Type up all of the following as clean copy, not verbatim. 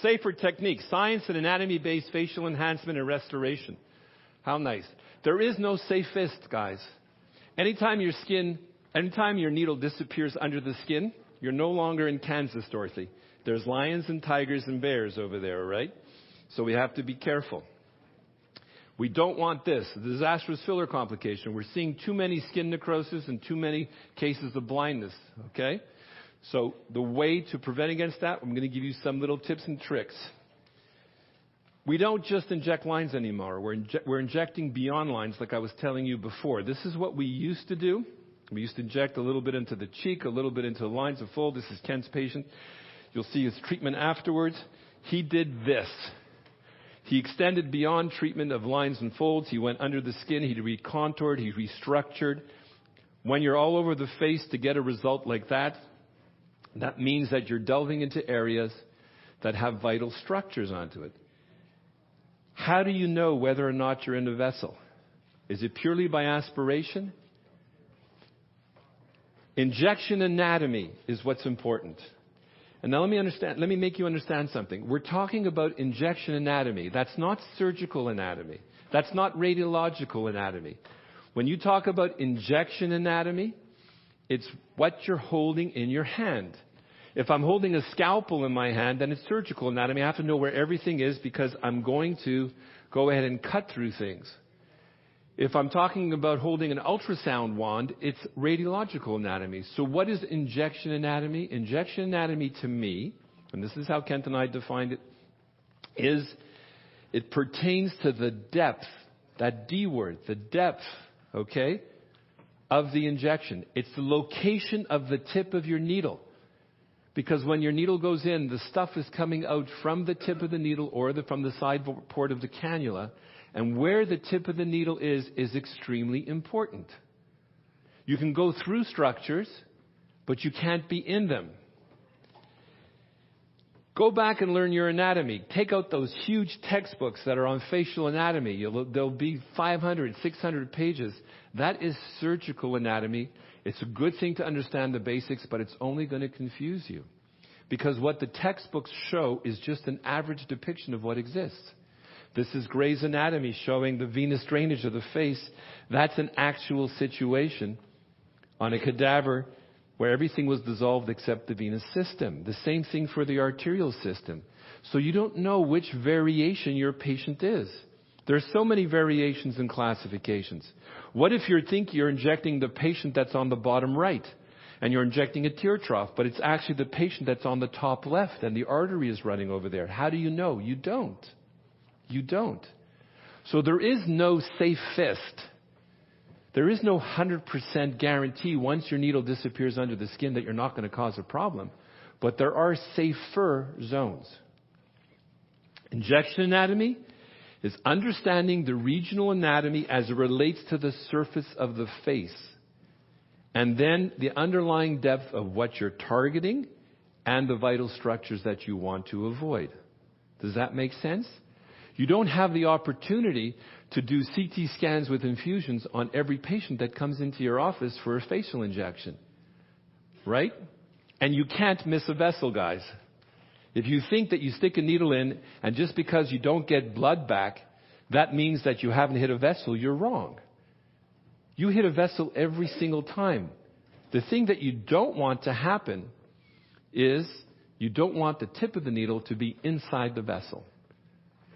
Safer technique, science and anatomy-based facial enhancement and restoration. How nice. There is no safest, guys. Anytime your needle disappears under the skin, you're no longer in Kansas, Dorothy. There's lions and tigers and bears over there, right? So we have to be careful. We don't want this, a disastrous filler complication. We're seeing too many skin necrosis and too many cases of blindness, okay? So the way to prevent against that, I'm going to give you some little tips and tricks. We don't just inject lines anymore. We're injecting beyond lines like I was telling you before. This is what we used to do. We used to inject a little bit into the cheek, a little bit into the lines of fold. This is Ken's patient. You'll see his treatment afterwards. He did this. He extended beyond treatment of lines and folds. He went under the skin. He recontoured. He restructured. When you're all over the face to get a result like that, that means that you're delving into areas that have vital structures onto it. How do you know whether or not you're in a vessel? Is it purely by aspiration? Injection anatomy is what's important. And now let me make you understand something. We're talking about injection anatomy. That's not surgical anatomy. That's not radiological anatomy. When you talk about injection anatomy, it's what you're holding in your hand. If I'm holding a scalpel in my hand, then it's surgical anatomy. I have to know where everything is because I'm going to go ahead and cut through things. If I'm talking about holding an ultrasound wand, it's radiological anatomy. So what is injection anatomy? Injection anatomy to me, and this is how Kent and I defined it, is it pertains to the depth, that D word, the depth, okay, of the injection. It's the location of the tip of your needle. Because when your needle goes in, the stuff is coming out from the tip of the needle or from the side port of the cannula. And where the tip of the needle is extremely important. You can go through structures, but you can't be in them. Go back and learn your anatomy. Take out those huge textbooks that are on facial anatomy. There'll be 500, 600 pages. That is surgical anatomy. It's a good thing to understand the basics, but it's only going to confuse you. Because what the textbooks show is just an average depiction of what exists. This is Gray's Anatomy showing the venous drainage of the face. That's an actual situation on a cadaver where everything was dissolved except the venous system. The same thing for the arterial system. So you don't know which variation your patient is. There's so many variations and classifications. What if you think you're injecting the patient that's on the bottom right and you're injecting a tear trough, but it's actually the patient that's on the top left and the artery is running over there? How do you know? You don't. You don't. So there is no safe fist. There is no 100% guarantee once your needle disappears under the skin that you're not going to cause a problem. But there are safer zones. Injection anatomy is understanding the regional anatomy as it relates to the surface of the face. And then the underlying depth of what you're targeting and the vital structures that you want to avoid. Does that make sense? You don't have the opportunity to do CT scans with infusions on every patient that comes into your office for a facial injection. Right? And you can't miss a vessel, guys. If you think that you stick a needle in and just because you don't get blood back, that means that you haven't hit a vessel, you're wrong. You hit a vessel every single time. The thing that you don't want to happen is you don't want the tip of the needle to be inside the vessel.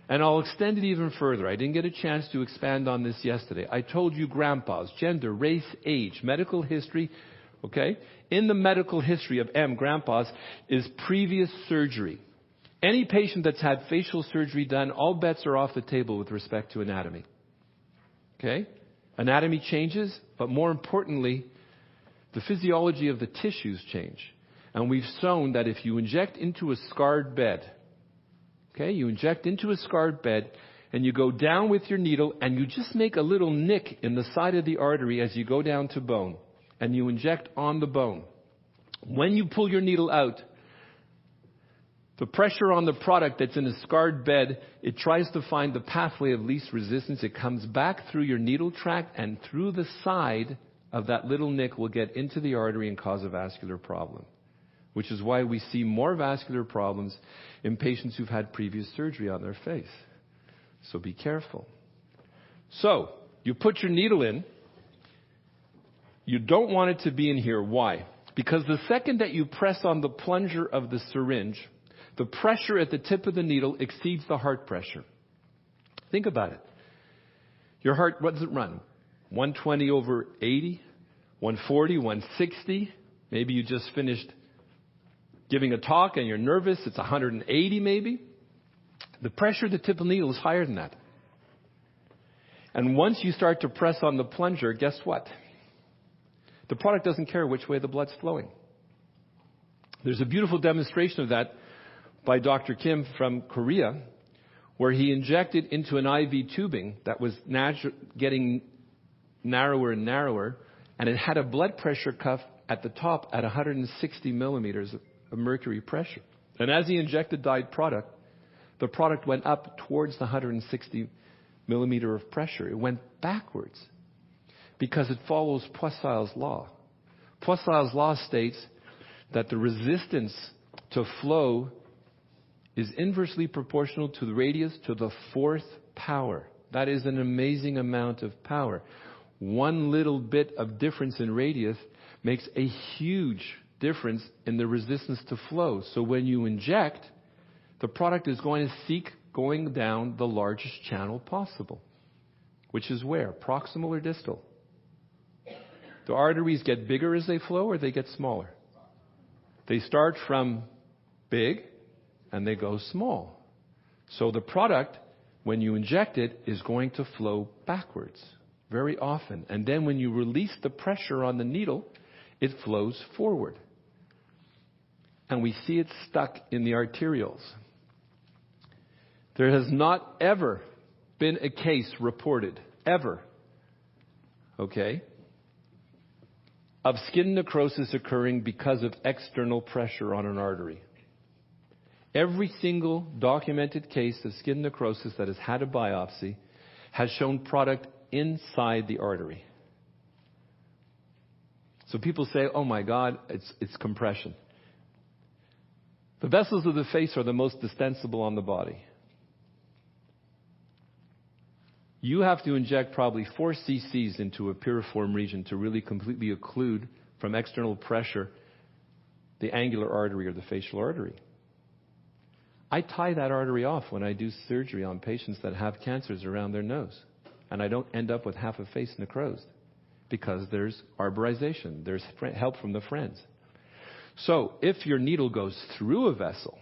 And I'll extend it even further. I didn't get a chance to expand on this yesterday. I told you grandpas, gender, race, age, medical history. Okay? In the medical history of grandpas, is previous surgery. Any patient that's had facial surgery done, all bets are off the table with respect to anatomy. Okay? Anatomy changes, but more importantly, the physiology of the tissues change. And we've shown that if you inject into a scarred bed, okay, you inject into a scarred bed and you go down with your needle and you just make a little nick in the side of the artery as you go down to bone and you inject on the bone. When you pull your needle out, the pressure on the product that's in a scarred bed, it tries to find the pathway of least resistance. It comes back through your needle tract and through the side of that little nick will get into the artery and cause a vascular problem. which is why we see more vascular problems in patients who've had previous surgery on their face. So be careful. So, you put your needle in. You don't want it to be in here. Why? Because the second that you press on the plunger of the syringe, the pressure at the tip of the needle exceeds the heart pressure. Think about it. Your heart, what does it run? 120 over 80? 140, 160? Maybe you just finished giving a talk and you're nervous. It's 180 maybe. The pressure at the tip of the needle is higher than that. And once you start to press on the plunger, guess what? The product doesn't care which way the blood's flowing. There's a beautiful demonstration of that by Dr. Kim from Korea, where he injected into an IV tubing that was getting narrower and narrower, and it had a blood pressure cuff at the top at 160 millimeters of mercury pressure. And as he injected dyed product, the product went up towards the 160 millimeter of pressure. It went backwards because it follows Poiseuille's law. Poiseuille's law states that the resistance to flow is inversely proportional to the radius to the fourth power. That is an amazing amount of power. One little bit of difference in radius makes a huge difference in the resistance to flow. So when you inject, the product is going to seek going down the largest channel possible, which is where? Proximal or distal? The arteries get bigger as they flow or they get smaller? They start from big and they go small. So the product, when you inject it, is going to flow backwards very often. And then when you release the pressure on the needle, it flows forward. And we see it stuck in the arterioles. There has not ever been a case reported, ever, okay, of skin necrosis occurring because of external pressure on an artery. Every single documented case of skin necrosis that has had a biopsy has shown product inside the artery. So people say, oh my God, it's compression. The vessels of the face are the most distensible on the body. You have to inject probably 4 cc's into a piriform region to really completely occlude from external pressure the angular artery or the facial artery. I tie that artery off when I do surgery on patients that have cancers around their nose. And I don't end up with half a face necrosed because there's arborization. There's help from the friends. So if your needle goes through a vessel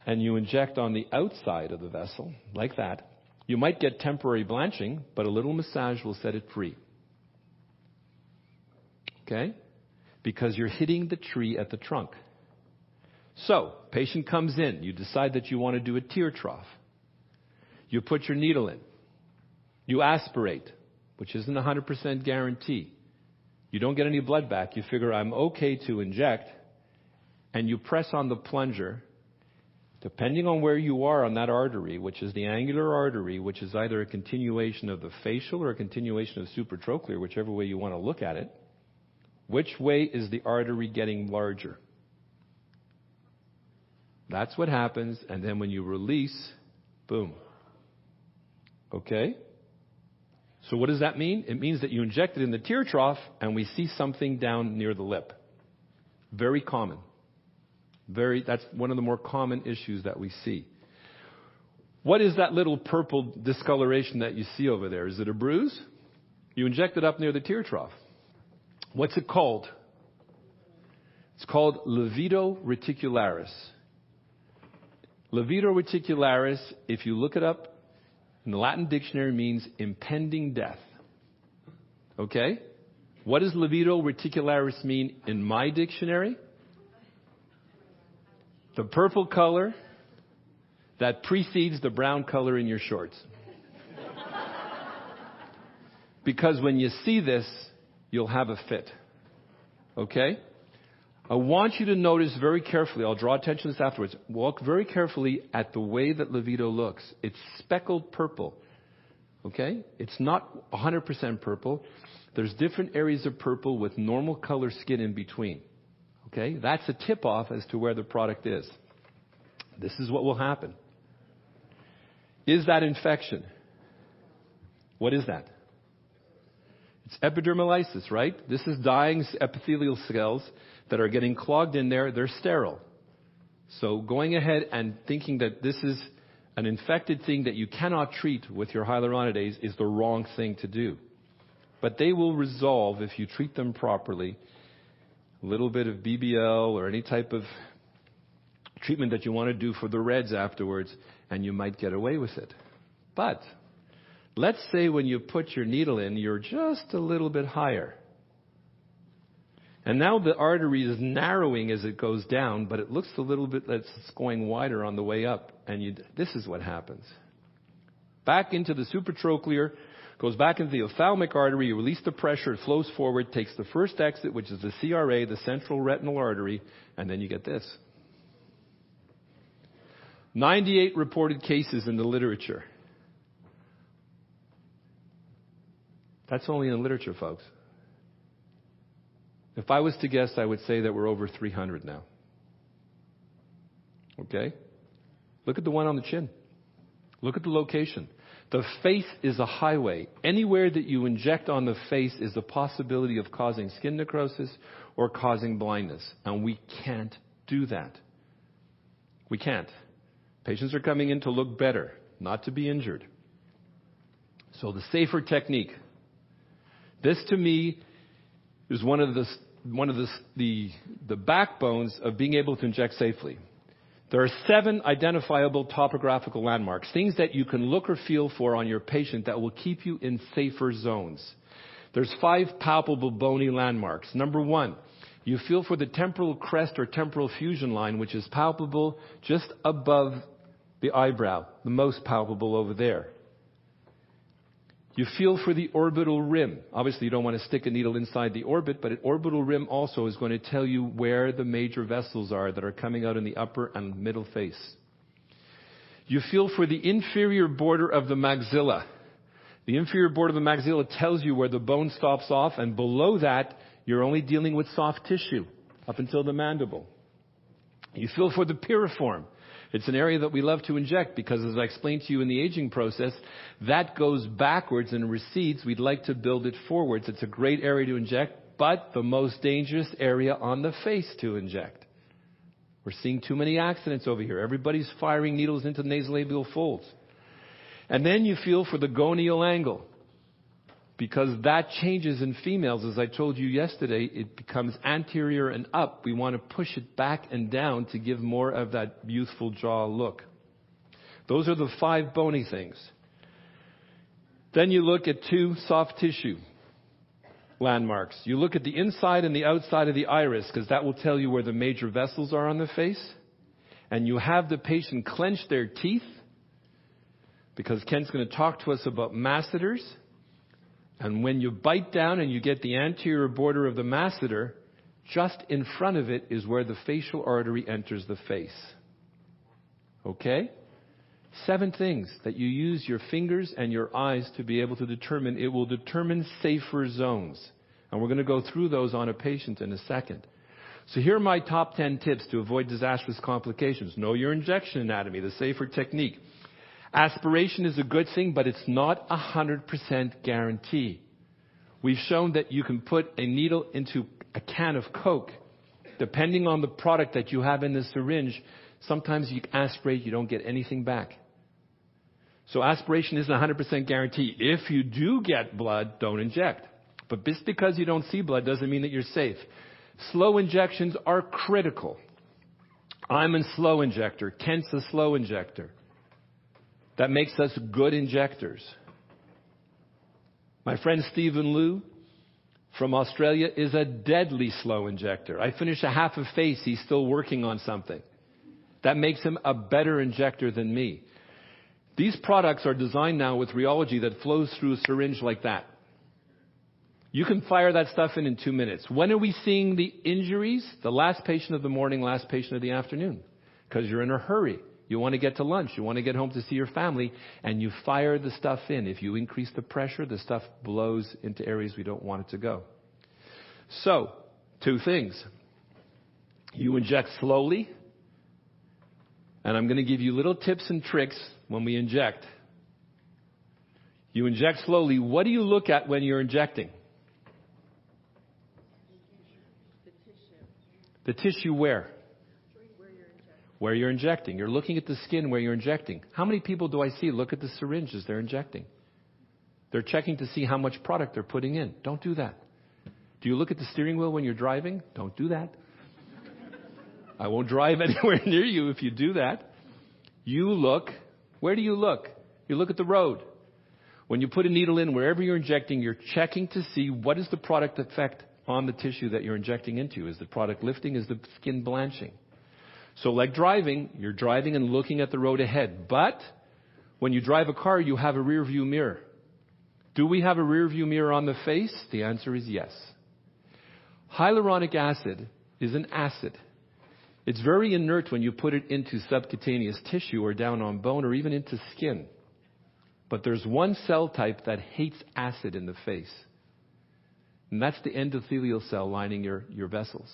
and you inject on the outside of the vessel, like that, you might get temporary blanching, but a little massage will set it free. Okay? Because you're hitting the tree at the trunk. So, patient comes in. You decide that you want to do a tear trough. You put your needle in. You aspirate, which isn't a 100% guarantee. You don't get any blood back. You figure, I'm okay to inject. And you press on the plunger. Depending on where you are on that artery, which is the angular artery, which is either a continuation of the facial or a continuation of supratrochlear, whichever way you want to look at it, which way is the artery getting larger? That's what happens, and then when you release, boom. Okay? So what does that mean? It means that you inject it in the tear trough, and we see something down near the lip. Very common. That's one of the more common issues that we see. What is that little purple discoloration that you see over there? Is it a bruise? You inject it up near the tear trough. What's it called? It's called levator reticularis. Levator reticularis, if you look it up in the Latin dictionary, means impending death. Okay? What does levator reticularis mean in my dictionary? The purple color that precedes the brown color in your shorts. Because when you see this, you'll have a fit. Okay? I want you to notice very carefully, I'll draw attention to this afterwards, look very carefully at the way that levator looks. It's speckled purple. Okay? It's not 100% purple. There's different areas of purple with normal color skin in between. Okay? That's a tip-off as to where the product is. This is what will happen. Is that infection? What is that? It's epidermolysis, right? This is dying epithelial cells that are getting clogged in there. They're sterile. So going ahead and thinking that this is an infected thing that you cannot treat with your hyaluronidase is the wrong thing to do. But they will resolve if you treat them properly. A little bit of BBL or any type of treatment that you want to do for the reds afterwards, and you might get away with it. But let's say when you put your needle in, you're just a little bit higher. And now the artery is narrowing as it goes down, but it looks a little bit like it's going wider on the way up. And this is what happens. Back into the supratrochlear, goes back into the ophthalmic artery, you release the pressure, it flows forward, takes the first exit, which is the CRA, the central retinal artery, and then you get this. 98 reported cases in the literature. That's only in the literature, folks. If I was to guess, I would say that we're over 300 now. Okay? Look at the one on the chin. Look at the location. The face is a highway. Anywhere that you inject on the face is a possibility of causing skin necrosis or causing blindness. And we can't do that. We can't. Patients are coming in to look better, not to be injured. So the safer technique. This to me is one of the backbones of being able to inject safely. There are 7 identifiable topographical landmarks, things that you can look or feel for on your patient that will keep you in safer zones. There's 5 palpable bony landmarks. Number 1, you feel for the temporal crest or temporal fusion line, which is palpable just above the eyebrow, the most palpable over there. You feel for the orbital rim. Obviously, you don't want to stick a needle inside the orbit, but an orbital rim also is going to tell you where the major vessels are that are coming out in the upper and middle face. You feel for the inferior border of the maxilla. The inferior border of the maxilla tells you where the bone stops off, and below that, you're only dealing with soft tissue up until the mandible. You feel for the piriform. It's an area that we love to inject because, as I explained to you in the aging process, that goes backwards and recedes. We'd like to build it forwards. It's a great area to inject, but the most dangerous area on the face to inject. We're seeing too many accidents over here. Everybody's firing needles into the nasolabial folds. And then you feel for the gonial angle, because that changes in females. As I told you yesterday, it becomes anterior and up. We want to push it back and down to give more of that youthful jaw look. Those are the 5 bony things. Then you look at 2 soft tissue landmarks. You look at the inside and the outside of the iris, because that will tell you where the major vessels are on the face. And you have the patient clench their teeth, because Ken's going to talk to us about masseters. And when you bite down and you get the anterior border of the masseter, just in front of it is where the facial artery enters the face. Okay? 7 things that you use your fingers and your eyes to be able to determine. It will determine safer zones. And we're going to go through those on a patient in a second. So here are my top 10 tips to avoid disastrous complications. Know your injection anatomy, the safer technique. Aspiration is a good thing, but it's not 100% guarantee. We've shown that you can put a needle into a can of Coke. Depending on the product that you have in the syringe, sometimes you aspirate, you don't get anything back. So aspiration isn't 100% guarantee. If you do get blood, don't inject. But just because you don't see blood doesn't mean that you're safe. Slow injections are critical. I'm a slow injector. Kent's a slow injector. That makes us good injectors. My friend Stephen Liu from Australia is a deadly slow injector. I finish a half a face, he's still working on something. That makes him a better injector than me. These products are designed now with rheology that flows through a syringe like that. You can fire that stuff in 2 minutes. When are we seeing the injuries? The last patient of the morning, last patient of the afternoon. Because you're in a hurry. You want to get to lunch. You want to get home to see your family. And you fire the stuff in. If you increase the pressure, the stuff blows into areas we don't want it to go. So, 2 things. You inject slowly. And I'm going to give you little tips and tricks when we inject. You inject slowly. What do you look at when you're injecting? The tissue where? Where you're injecting. You're looking at the skin where you're injecting. How many people do I see look at the syringes they're injecting? They're checking to see how much product they're putting in. Don't do that. Do you look at the steering wheel when you're driving? Don't do that. I won't drive anywhere near you if you do that. You look. Where do you look? You look at the road. When you put a needle in, wherever you're injecting, you're checking to see what is the product effect on the tissue that you're injecting into. Is the product lifting? Is the skin blanching? So like driving, you're driving and looking at the road ahead. But when you drive a car, you have a rear view mirror. Do we have a rear view mirror on the face? The answer is yes. Hyaluronic acid is an acid. It's very inert when you put it into subcutaneous tissue or down on bone or even into skin. But there's one cell type that hates acid in the face. And that's the endothelial cell lining your vessels.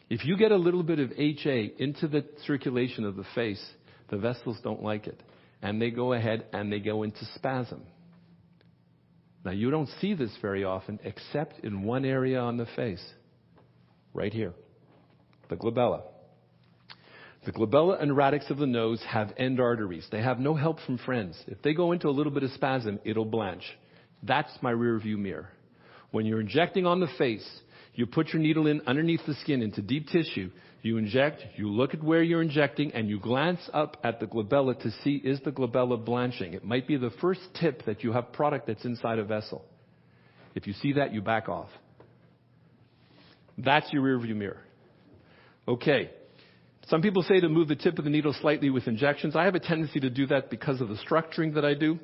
If you get a little bit of HA into the circulation of the face, the vessels don't like it. And they go ahead and they go into spasm. Now, you don't see this very often except in one area on the face. Right here. The glabella. The glabella and radix of the nose have end arteries. They have no help from friends. If they go into a little bit of spasm, it'll blanch. That's my rear view mirror. When you're injecting on the face, you put your needle in underneath the skin into deep tissue. You inject, you look at where you're injecting, and you glance up at the glabella to see, is the glabella blanching? It might be the first tip that you have product that's inside a vessel. If you see that, you back off. That's your rear view mirror. Okay. Some people say to move the tip of the needle slightly with injections. I have a tendency to do that because of the structuring that I do.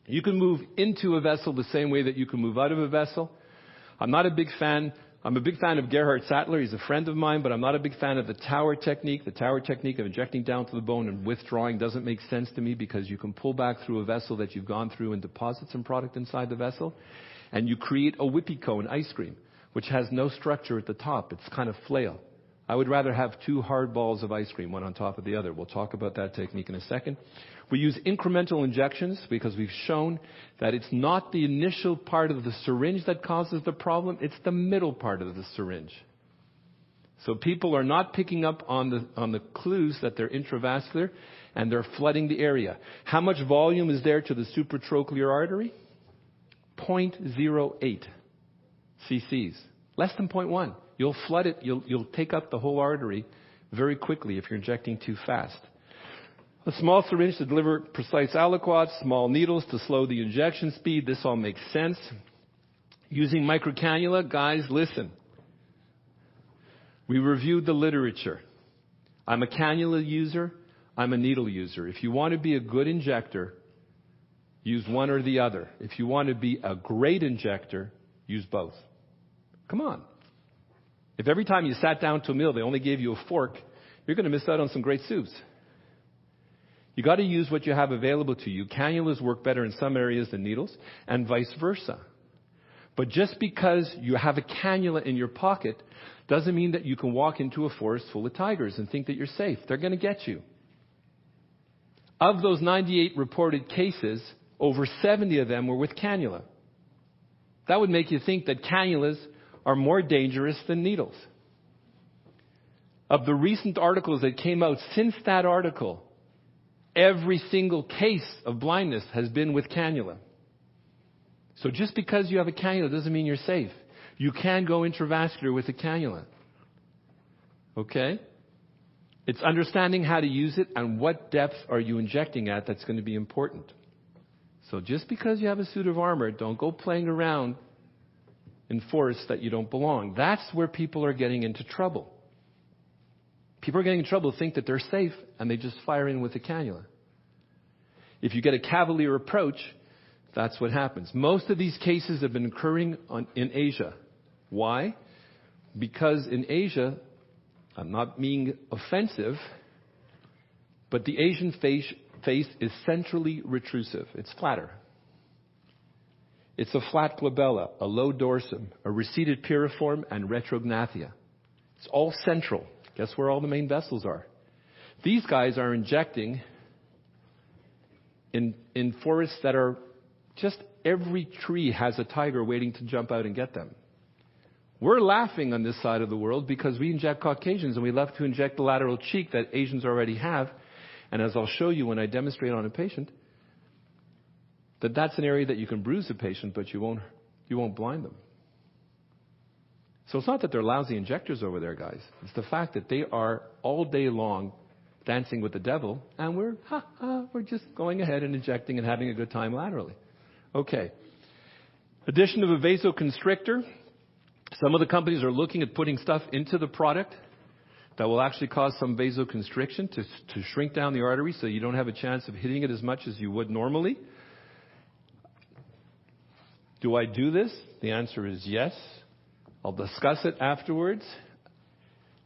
You can move into a vessel the same way that you can move out of a vessel. I'm not a big fan. I'm a big fan of Gerhard Sattler. He's a friend of mine, but I'm not a big fan of the tower technique. The tower technique of injecting down to the bone and withdrawing doesn't make sense to me because you can pull back through a vessel that you've gone through and deposit some product inside the vessel. And you create a whippy cone ice cream, which has no structure at the top. It's kind of flail. I would rather have two hard balls of ice cream, one on top of the other. We'll talk about that technique in a second. We use incremental injections because we've shown that it's not the initial part of the syringe that causes the problem. It's the middle part of the syringe. So people are not picking up on the clues that they're intravascular and they're flooding the area. How much volume is there to the supratrochlear artery? 0.08 cc's. Less than 0.1. You'll flood it. You'll take up the whole artery very quickly if you're injecting too fast. A small syringe to deliver precise aliquots, small needles to slow the injection speed. This all makes sense. Using microcannula, guys, listen. We reviewed the literature. I'm a cannula user. I'm a needle user. If you want to be a good injector, use one or the other. If you want to be a great injector, use both. Come on. If every time you sat down to a meal they only gave you a fork, you're going to miss out on some great soups. You got to use what you have available to you. Cannulas work better in some areas than needles, and vice versa. But just because you have a cannula in your pocket doesn't mean that you can walk into a forest full of tigers and think that you're safe. They're going to get you. Of those 98 reported cases, over 70 of them were with cannula. That would make you think that cannulas are more dangerous than needles. Of the recent articles that came out since that article, every single case of blindness has been with cannula. So just because you have a cannula doesn't mean you're safe. You can go intravascular with a cannula. Okay? It's understanding how to use it and what depth are you injecting at that's going to be important. So just because you have a suit of armor, don't go playing around in forests that you don't belong. That's where people are getting into trouble. People are getting in trouble, think that they're safe, and they just fire in with a cannula. If you get a cavalier approach, that's what happens. Most of these cases have been occurring in Asia. Why? Because in Asia, I'm not being offensive, but the Asian face is centrally retrusive. It's flatter. It's a flat glabella, a low dorsum, a receded piriform, and retrognathia. It's all central. Guess where all the main vessels are? These guys are injecting in forests that are just every tree has a tiger waiting to jump out and get them. We're laughing on this side of the world because we inject Caucasians and we love to inject the lateral cheek that Asians already have. And as I'll show you when I demonstrate on a patient, that's an area that you can bruise a patient, but you won't blind them. So it's not that they're lousy injectors over there, guys. It's the fact that they are all day long dancing with the devil, and we're just going ahead and injecting and having a good time laterally. Okay. Addition of a vasoconstrictor. Some of the companies are looking at putting stuff into the product that will actually cause some vasoconstriction to shrink down the artery so you don't have a chance of hitting it as much as you would normally. Do I do this? The answer is yes. I'll discuss it afterwards.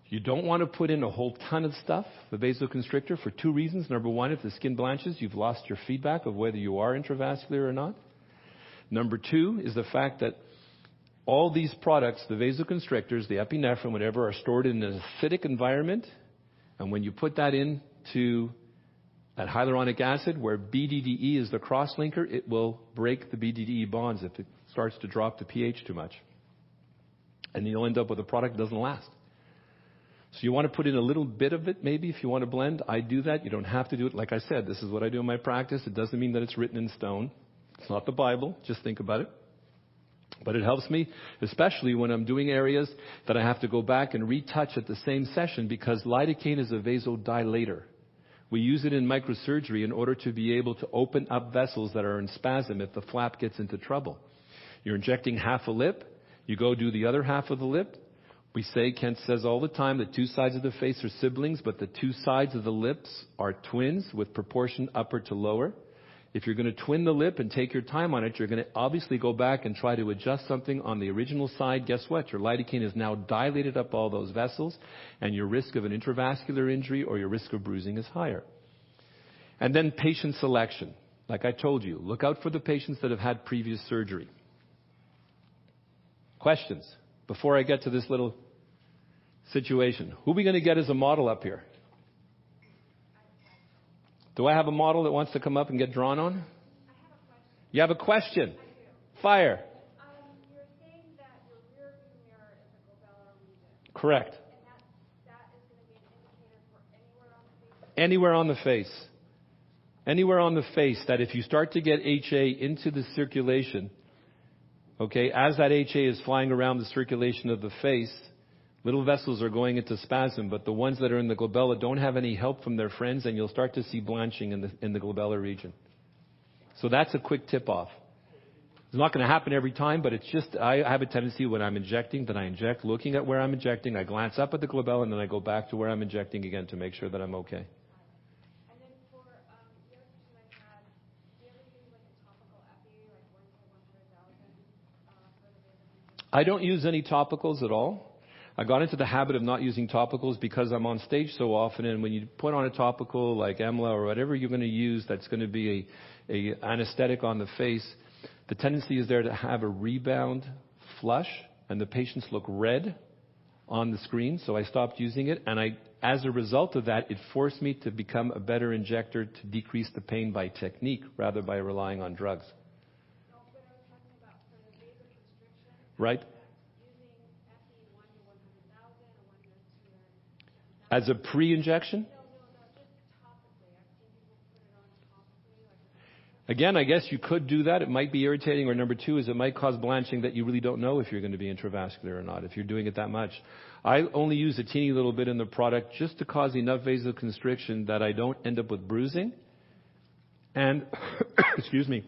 You don't want to put in a whole ton of stuff, the vasoconstrictor, for two reasons. Number one, if the skin blanches, you've lost your feedback of whether you are intravascular or not. Number two is the fact that all these products, the vasoconstrictors, the epinephrine, whatever, are stored in an acidic environment. And when you put that into that hyaluronic acid, where BDDE is the cross-linker, it will break the BDDE bonds if it starts to drop the pH too much. And you'll end up with a product that doesn't last. So you want to put in a little bit of it, maybe, if you want to blend. I do that. You don't have to do it. Like I said, this is what I do in my practice. It doesn't mean that it's written in stone. It's not the Bible. Just think about it. But it helps me, especially when I'm doing areas that I have to go back and retouch at the same session, because lidocaine is a vasodilator. We use it in microsurgery in order to be able to open up vessels that are in spasm if the flap gets into trouble. You're injecting half a lip. You go do the other half of the lip. We say, Kent says all the time, that two sides of the face are siblings, but the two sides of the lips are twins with proportion upper to lower. If you're going to twin the lip and take your time on it, you're going to obviously go back and try to adjust something on the original side. Guess what? Your lidocaine has now dilated up all those vessels, and your risk of an intravascular injury or your risk of bruising is higher. And then patient selection. Like I told you, look out for the patients that have had previous surgery. Questions before I get to this little situation. Who are we going to get as a model up here? Do I have a model that wants to come up and get drawn on? You have a question? I do. Fire. You're saying that your rear view mirror is a glabellar region. Correct. And that is going to be an indicator for anywhere on the face? Anywhere on the face. Anywhere on the face, that if you start to get HA into the circulation, okay, as that HA is flying around the circulation of the face, little vessels are going into spasm, but the ones that are in the glabella don't have any help from their friends, and you'll start to see blanching in the glabellar region. So that's a quick tip-off. It's not going to happen every time, but it's just, I have a tendency when I'm injecting, that I inject, looking at where I'm injecting, I glance up at the glabella, and then I go back to where I'm injecting again to make sure that I'm okay. And then for the other question I had, do you ever use like a topical epi, like 1 to 100,000 for the vasoconstriction? I don't use any topicals at all. I got into the habit of not using topicals because I'm on stage so often, and when you put on a topical like EMLA or whatever you're going to use that's going to be a anesthetic on the face, the tendency is there to have a rebound flush, and the patients look red on the screen, so I stopped using it, and as a result of that, it forced me to become a better injector to decrease the pain by technique rather by relying on drugs. No, but I was talking about for the vasoconstriction. Right? Using epi 1 to 100,000 or 1 to 200,000. As a pre-injection? No, just topically. I've seen people put it on topically. Again, I guess you could do that. It might be irritating. Or number two is it might cause blanching that you really don't know if you're going to be intravascular or not, if you're doing it that much. I only use a teeny little bit in the product just to cause enough vasoconstriction that I don't end up with bruising. And, excuse me,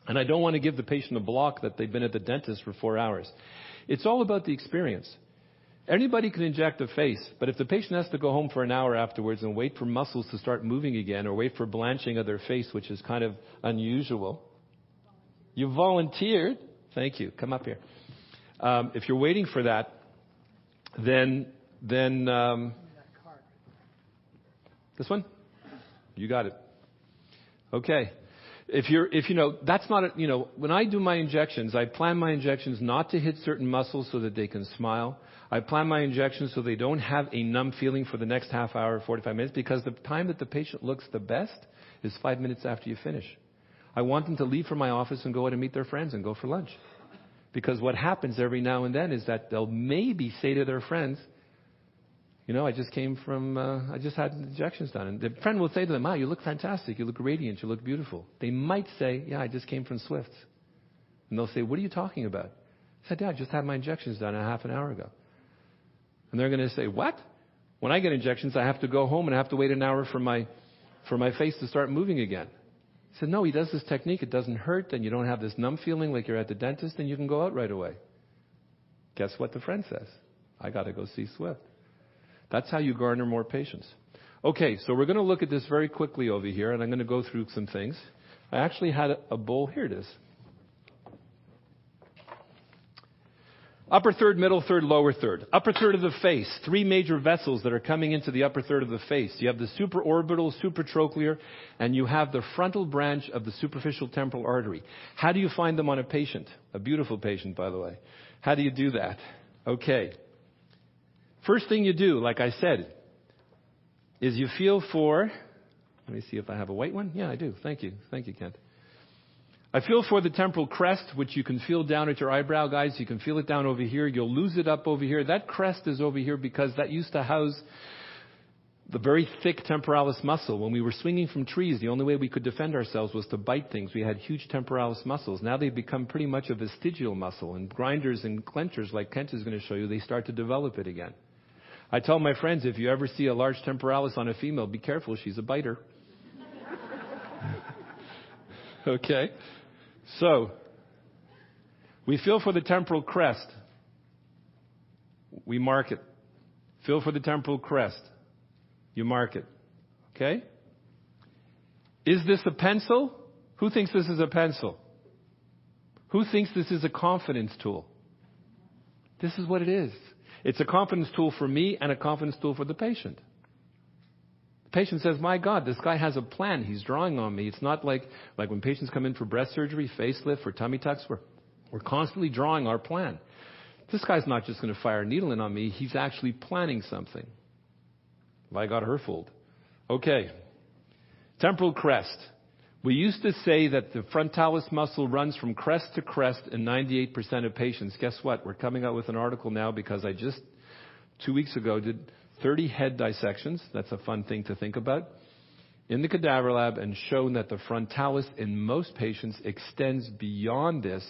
and I don't want to give the patient a block that they've been at the dentist for 4 hours. It's all about the experience. Anybody can inject a face, but if the patient has to go home for an hour afterwards and wait for muscles to start moving again or wait for blanching of their face, which is kind of unusual. You volunteered. Thank you. Come up here. If you're waiting for that, then this one? You got it. Okay. if you know, that's not, when I do my injections, I plan my injections not to hit certain muscles so that they can smile. I plan my injections so they don't have a numb feeling for the next half hour, 45 minutes, because the time that the patient looks the best is 5 minutes after you finish. I want them to leave from my office and go out and meet their friends and go for lunch. Because what happens every now and then is that they'll maybe say to their friends, I just I just had injections done. And the friend will say to them, wow, you look fantastic. You look radiant. You look beautiful. They might say, yeah, I just came from Swift's. And they'll say, what are you talking about? I said, yeah, I just had my injections done a half an hour ago. And they're going to say, what? When I get injections, I have to go home and I have to wait an hour for my face to start moving again. I said, no, he does this technique. It doesn't hurt, and you don't have this numb feeling like you're at the dentist, and you can go out right away. Guess what the friend says? I got to go see Swift. That's how you garner more patients. Okay, so we're going to look at this very quickly over here, and I'm going to go through some things. I actually had a bowl. Here it is. Upper third, middle third, lower third. Upper third of the face. 3 major vessels that are coming into the upper third of the face. You have the supraorbital, supratrochlear, and you have the frontal branch of the superficial temporal artery. How do you find them on a patient? A beautiful patient, by the way. How do you do that? Okay. First thing you do, like I said, is you feel for... Let me see if I have a white one. Yeah, I do. Thank you. Thank you, Kent. I feel for the temporal crest, which you can feel down at your eyebrow, guys. You can feel it down over here. You'll lose it up over here. That crest is over here because that used to house the very thick temporalis muscle. When we were swinging from trees, the only way we could defend ourselves was to bite things. We had huge temporalis muscles. Now they've become pretty much a vestigial muscle. And grinders and clenchers, like Kent is going to show you, they start to develop it again. I tell my friends, if you ever see a large temporalis on a female, be careful, she's a biter. Okay? So, we feel for the temporal crest. We mark it. Feel for the temporal crest. You mark it. Okay? Is this a pencil? Who thinks this is a pencil? Who thinks this is a confidence tool? This is what it is. It's a confidence tool for me and a confidence tool for the patient. The patient says, my God, this guy has a plan. He's drawing on me. It's not like when patients come in for breast surgery, facelift, or tummy tucks, we're constantly drawing our plan. This guy's not just going to fire a needle in on me. He's actually planning something. Well, I got her fooled. Okay. Temporal crest. We used to say that the frontalis muscle runs from crest to crest in 98% of patients. Guess what? We're coming out with an article now because I just 2 weeks ago did 30 head dissections. That's a fun thing to think about. In the cadaver lab, and shown that the frontalis in most patients extends beyond this.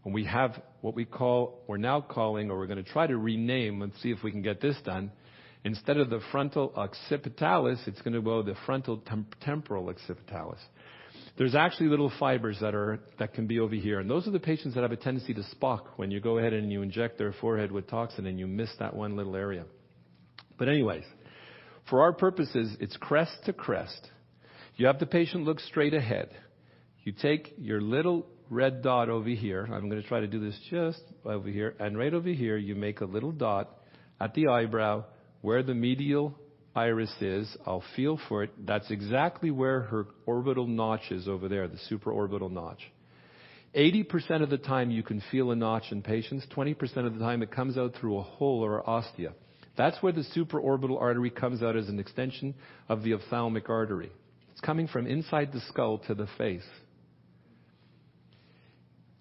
And we have what we're now calling, or we're going to try to rename, let's see if we can get this done. Instead of the frontal occipitalis, it's going to go the frontal temporal occipitalis. There's actually little fibers that can be over here. And those are the patients that have a tendency to Spock when you go ahead and you inject their forehead with toxin and you miss that one little area. But anyways, for our purposes, it's crest to crest. You have the patient look straight ahead. You take your little red dot over here. I'm going to try to do this just over here. And right over here, you make a little dot at the eyebrow where the medial iris is. I'll feel for it. That's exactly where her orbital notch is over there, the supraorbital notch. 80% of the time you can feel a notch in patients. 20% of the time it comes out through a hole or an ostia. That's where the supraorbital artery comes out as an extension of the ophthalmic artery. It's coming from inside the skull to the face.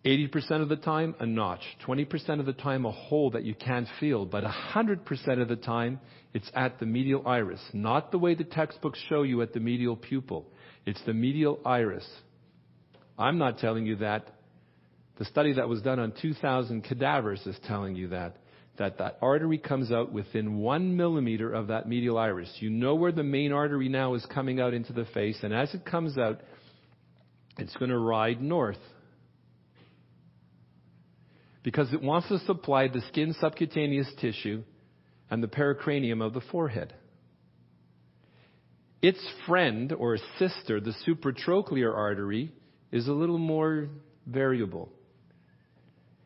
80% of the time, a notch. 20% of the time, a hole that you can't feel. But 100% of the time, it's at the medial iris. Not the way the textbooks show you at the medial pupil. It's the medial iris. I'm not telling you that. The study that was done on 2,000 cadavers is telling you that artery comes out within 1 millimeter of that medial iris. You know where the main artery now is coming out into the face. And as it comes out, it's going to ride north. Because it wants to supply the skin subcutaneous tissue and the pericranium of the forehead. Its friend or sister, the supratrochlear artery, is a little more variable.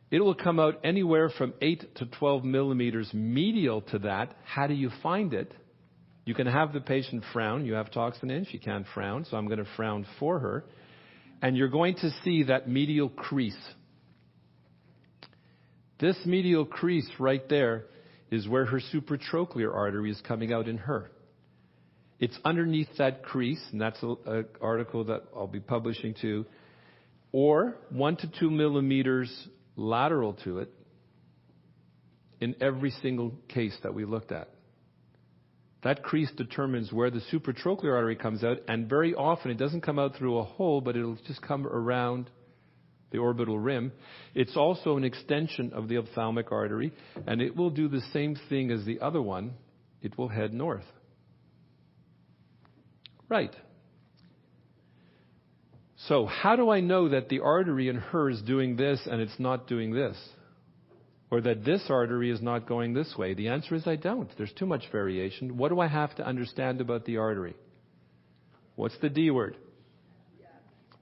It will come out anywhere from 8 to 12 millimeters medial to that. How do you find it? You can have the patient frown. You have toxin in. She can't frown, so I'm going to frown for her. And you're going to see that medial crease. This medial crease right there is where her supratrochlear artery is coming out in her. It's underneath that crease, and that's an article that I'll be publishing too, or 1 to 2 millimeters lateral to it in every single case that we looked at. That crease determines where the supratrochlear artery comes out, and very often it doesn't come out through a hole, but it'll just come around the orbital rim. It's also an extension of the ophthalmic artery, and it will do the same thing as the other one. It will head north. Right. So how do I know that the artery in her is doing this and it's not doing this? Or that this artery is not going this way? The answer is I don't. There's too much variation. What do I have to understand about the artery? What's the D word?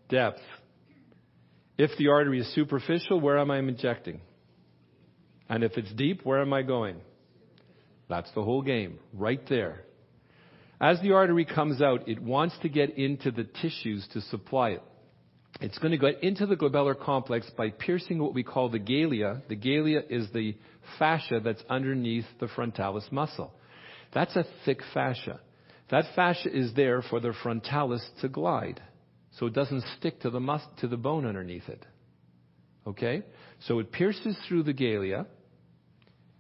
Depth. If the artery is superficial, where am I injecting? And if it's deep, where am I going? That's the whole game, right there. As the artery comes out, it wants to get into the tissues to supply it. It's going to get into the glabellar complex by piercing what we call the galea. The galea is the fascia that's underneath the frontalis muscle. That's a thick fascia. That fascia is there for the frontalis to glide, so it doesn't stick to the bone underneath it. Okay? So it pierces through the galea,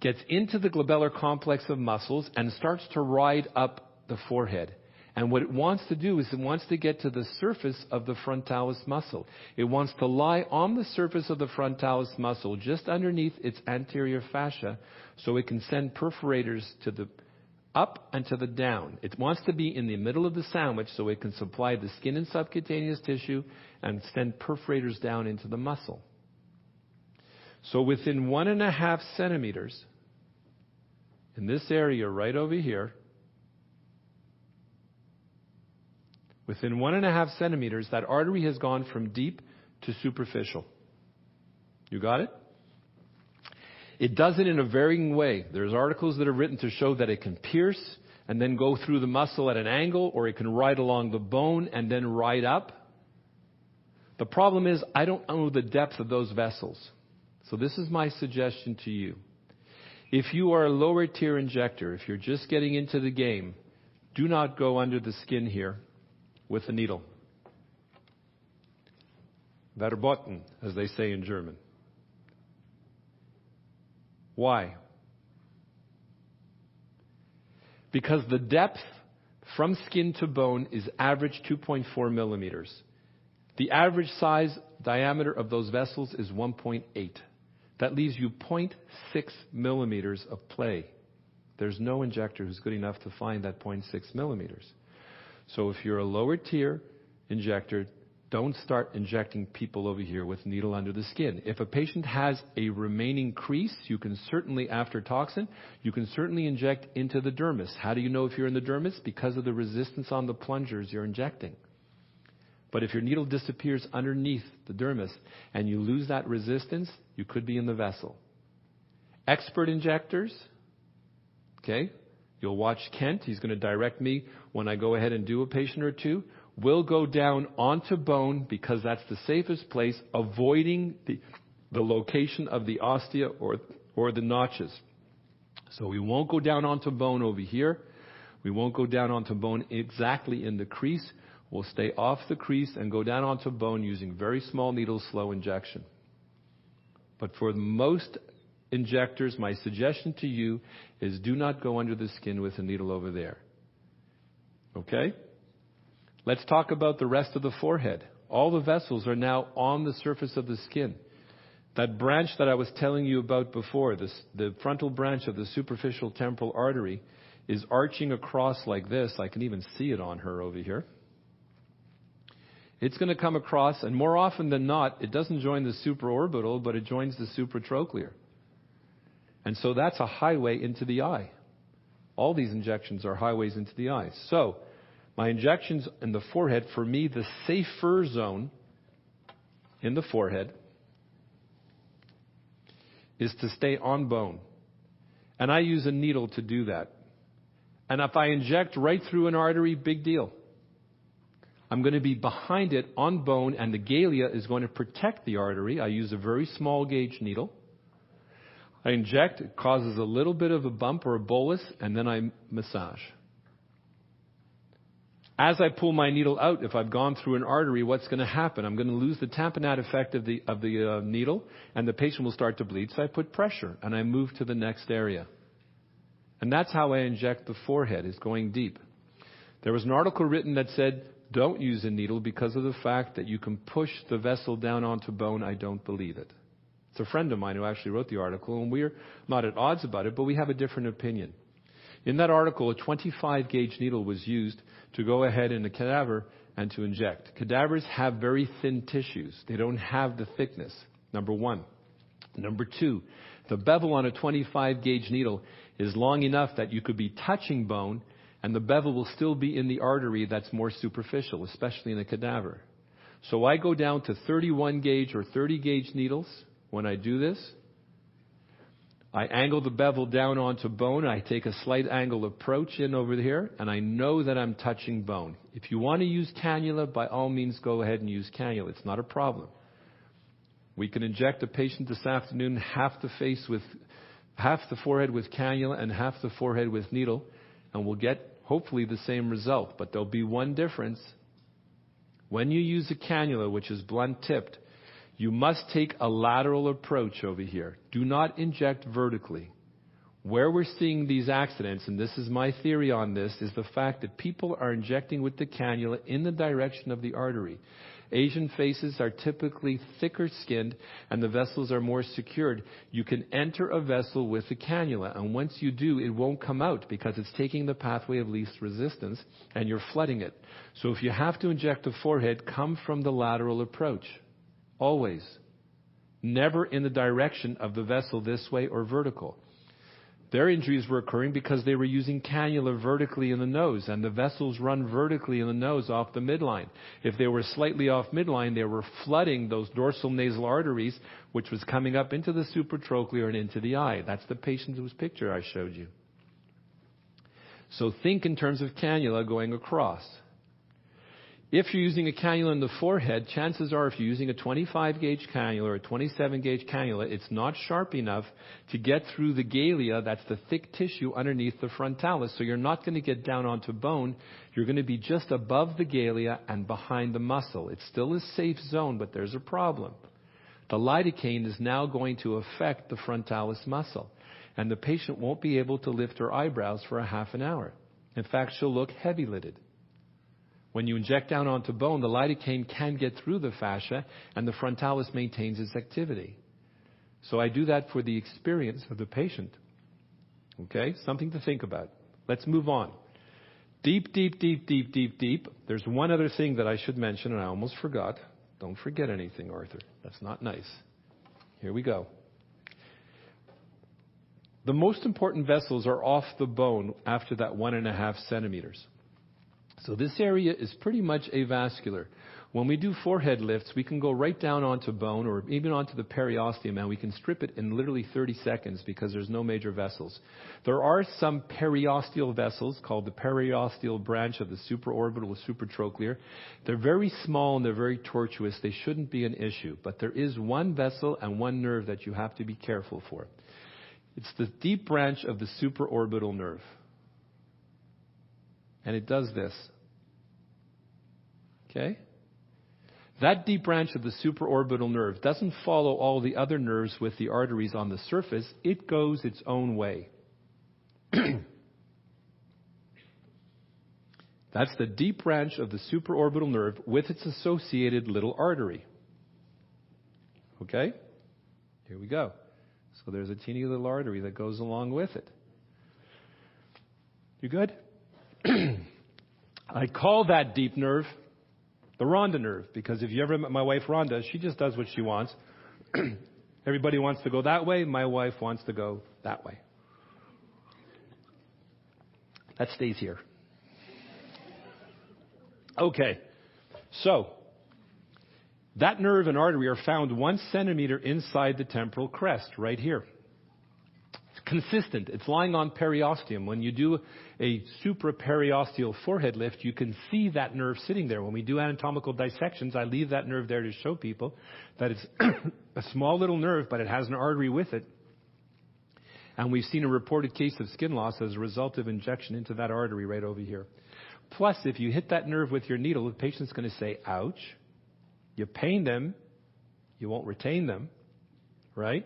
gets into the glabellar complex of muscles, and starts to ride up the forehead. And what it wants to do is it wants to get to the surface of the frontalis muscle. It wants to lie on the surface of the frontalis muscle, just underneath its anterior fascia, so it can send perforators to the up and to the down. It wants to be in the middle of the sandwich so it can supply the skin and subcutaneous tissue and send perforators down into the muscle. So within 1.5 centimeters, in this area right over here, within 1.5 centimeters, that artery has gone from deep to superficial. You got it? It does it in a varying way. There's articles that are written to show that it can pierce and then go through the muscle at an angle, or it can ride along the bone and then ride up. The problem is I don't know the depth of those vessels. So this is my suggestion to you. If you are a lower tier injector, if you're just getting into the game, do not go under the skin here with a needle. Verboten, as they say in German. Why? Because the depth from skin to bone is average 2.4 millimeters. The average size diameter of those vessels is 1.8. That leaves you 0.6 millimeters of play. There's no injector who's good enough to find that 0.6 millimeters. So if you're a lower tier injector, don't start injecting people over here with needle under the skin. If a patient has a remaining crease, you can certainly, after toxin, you can certainly inject into the dermis. How do you know if you're in the dermis? Because of the resistance on the plungers you're injecting. But if your needle disappears underneath the dermis and you lose that resistance, you could be in the vessel. Expert injectors, okay, you'll watch Kent. He's going to direct me when I go ahead and do a patient or two. We'll go down onto bone because that's the safest place, avoiding the location of the ostia or the notches. So we won't go down onto bone over here. We won't go down onto bone exactly in the crease. We'll stay off the crease and go down onto bone using very small needles, slow injection. But for most injectors, my suggestion to you is do not go under the skin with a needle over there. Okay? Let's talk about the rest of the forehead. All the vessels are now on the surface of the skin. That branch that I was telling you about before, the frontal branch of the superficial temporal artery, is arching across like this. I can even see it on her over here. It's going to come across, and more often than not, it doesn't join the supraorbital, but it joins the supratrochlear. And so that's a highway into the eye. All these injections are highways into the eye. So, my injections in the forehead, for me, the safer zone in the forehead is to stay on bone. And I use a needle to do that. And if I inject right through an artery, big deal. I'm going to be behind it on bone, and the galea is going to protect the artery. I use a very small gauge needle. I inject, it causes a little bit of a bump or a bolus, and then I massage. As I pull my needle out, if I've gone through an artery, what's going to happen? I'm going to lose the tamponade effect of the needle, and the patient will start to bleed. So I put pressure, and I move to the next area. And that's how I inject the forehead, is going deep. There was an article written that said, don't use a needle because of the fact that you can push the vessel down onto bone. I don't believe it. It's a friend of mine who actually wrote the article, and we're not at odds about it, but we have a different opinion. In that article, a 25 gauge needle was used to go ahead in a cadaver and to inject. Cadavers have very thin tissues. They don't have the thickness, number one. Number two, the bevel on a 25 gauge needle is long enough that you could be touching bone and the bevel will still be in the artery that's more superficial, especially in a cadaver. So I go down to 31 gauge or 30 gauge needles when I do this. I angle the bevel down onto bone. I take a slight angle approach in over here, and I know that I'm touching bone. If you want to use cannula, by all means go ahead and use cannula. It's not a problem. We can inject a patient this afternoon, half the forehead with cannula and half the forehead with needle, and we'll get hopefully the same result. But there'll be one difference. When you use a cannula, which is blunt tipped, you must take a lateral approach over here. Do not inject vertically. Where we're seeing these accidents, and this is my theory on this, is the fact that people are injecting with the cannula in the direction of the artery. Asian faces are typically thicker skinned and the vessels are more secured. You can enter a vessel with a cannula, and once you do, it won't come out because it's taking the pathway of least resistance and you're flooding it. So if you have to inject the forehead, come from the lateral approach. Always. Never in the direction of the vessel this way or vertical. Their injuries were occurring because they were using cannula vertically in the nose, and the vessels run vertically in the nose off the midline. If they were slightly off midline, they were flooding those dorsal nasal arteries, which was coming up into the supratrochlear and into the eye. That's the patient whose picture I showed you. So think in terms of cannula going across. If you're using a cannula in the forehead, chances are if you're using a 25 gauge cannula or a 27 gauge cannula, it's not sharp enough to get through the galea, that's the thick tissue underneath the frontalis. So you're not going to get down onto bone. You're going to be just above the galea and behind the muscle. It's still a safe zone, but there's a problem. The lidocaine is now going to affect the frontalis muscle, and the patient won't be able to lift her eyebrows for a half an hour. In fact, she'll look heavy-lidded. When you inject down onto bone, the lidocaine can get through the fascia and the frontalis maintains its activity. So I do that for the experience of the patient. Okay? Something to think about. Let's move on. Deep, deep, deep, deep, deep, deep. There's one other thing that I should mention, and I almost forgot. Don't forget anything, Arthur. That's not nice. Here we go. The most important vessels are off the bone after that 1.5 centimeters. So this area is pretty much avascular. When we do forehead lifts, we can go right down onto bone or even onto the periosteum, and we can strip it in literally 30 seconds because there's no major vessels. There are some periosteal vessels called the periosteal branch of the supraorbital supratrochlear. They're very small and they're very tortuous. They shouldn't be an issue. But there is one vessel and one nerve that you have to be careful for. It's the deep branch of the supraorbital nerve. And it does this. Okay? That deep branch of the supraorbital nerve doesn't follow all the other nerves with the arteries on the surface. It goes its own way. That's the deep branch of the supraorbital nerve with its associated little artery. Okay? Here we go. So there's a teeny little artery that goes along with it. You good? I call that deep nerve the Rhonda nerve, because if you ever met my wife Rhonda, she just does what she wants. Everybody wants to go that way. My wife wants to go that way. That stays here. Okay. So, that nerve and artery are found 1 centimeter inside the temporal crest, right here. It's consistent. It's lying on periosteum. When you do a supraperiosteal forehead lift, you can see that nerve sitting there. When we do anatomical dissections, I leave that nerve there to show people that it's a small little nerve, but it has an artery with it. And we've seen a reported case of skin loss as a result of injection into that artery right over here. Plus, if you hit that nerve with your needle, the patient's going to say, ouch. You pain them. You won't retain them, right?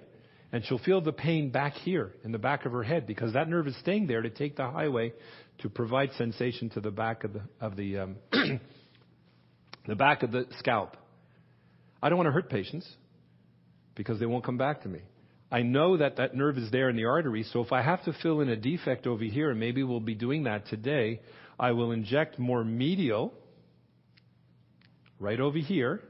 And she'll feel the pain back here in the back of her head because that nerve is staying there to take the highway to provide sensation to the back of the the back of the scalp. I don't want to hurt patients because they won't come back to me. I know that that nerve is there in the artery, so if I have to fill in a defect over here, and maybe we'll be doing that today, I will inject more medial right over here.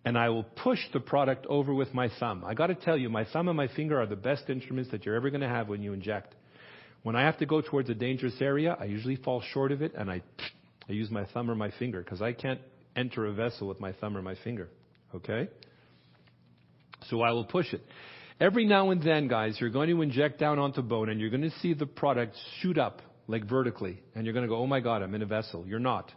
And I will push the product over with my thumb. I got to tell you, my thumb and my finger are the best instruments that you're ever going to have when you inject. When I have to go towards a dangerous area, I usually fall short of it, and I use my thumb or my finger because I can't enter a vessel with my thumb or my finger. Okay? So I will push it. Every now and then, guys, you're going to inject down onto bone, and you're going to see the product shoot up, like vertically. And you're going to go, oh my God, I'm in a vessel. You're not.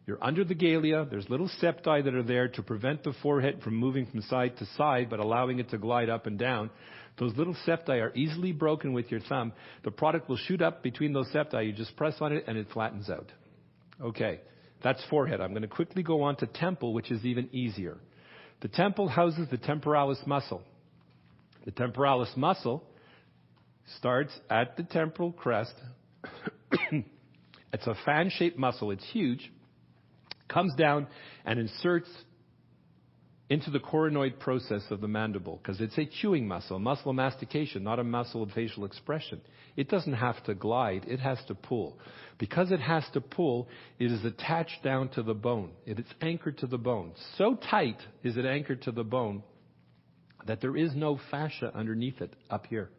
You're under the galea. There's little septi that are there to prevent the forehead from moving from side to side, but allowing it to glide up and down. Those little septi are easily broken with your thumb. The product will shoot up between those septi. You just press on it, and it flattens out. Okay, that's forehead. I'm going to quickly go on to temple, which is even easier. The temple houses the temporalis muscle. The temporalis muscle starts at the temporal crest. It's a fan-shaped muscle. It's huge. Comes down and inserts into the coronoid process of the mandible because it's a chewing muscle, muscle of mastication, not a muscle of facial expression. It doesn't have to glide. It has to pull. Because it has to pull, it is attached down to the bone. It is anchored to the bone. So tight is it anchored to the bone that there is no fascia underneath it up here.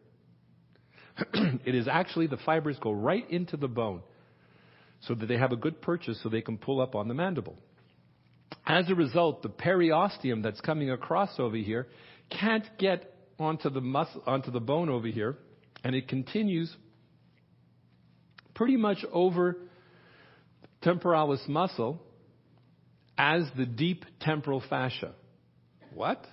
It is actually, the fibers go right into the bone, so that they have a good purchase so they can pull up on the mandible. As a result, the periosteum that's coming across over here can't get onto the muscle, onto the bone over here, and it continues pretty much over temporalis muscle as the deep temporal fascia. What?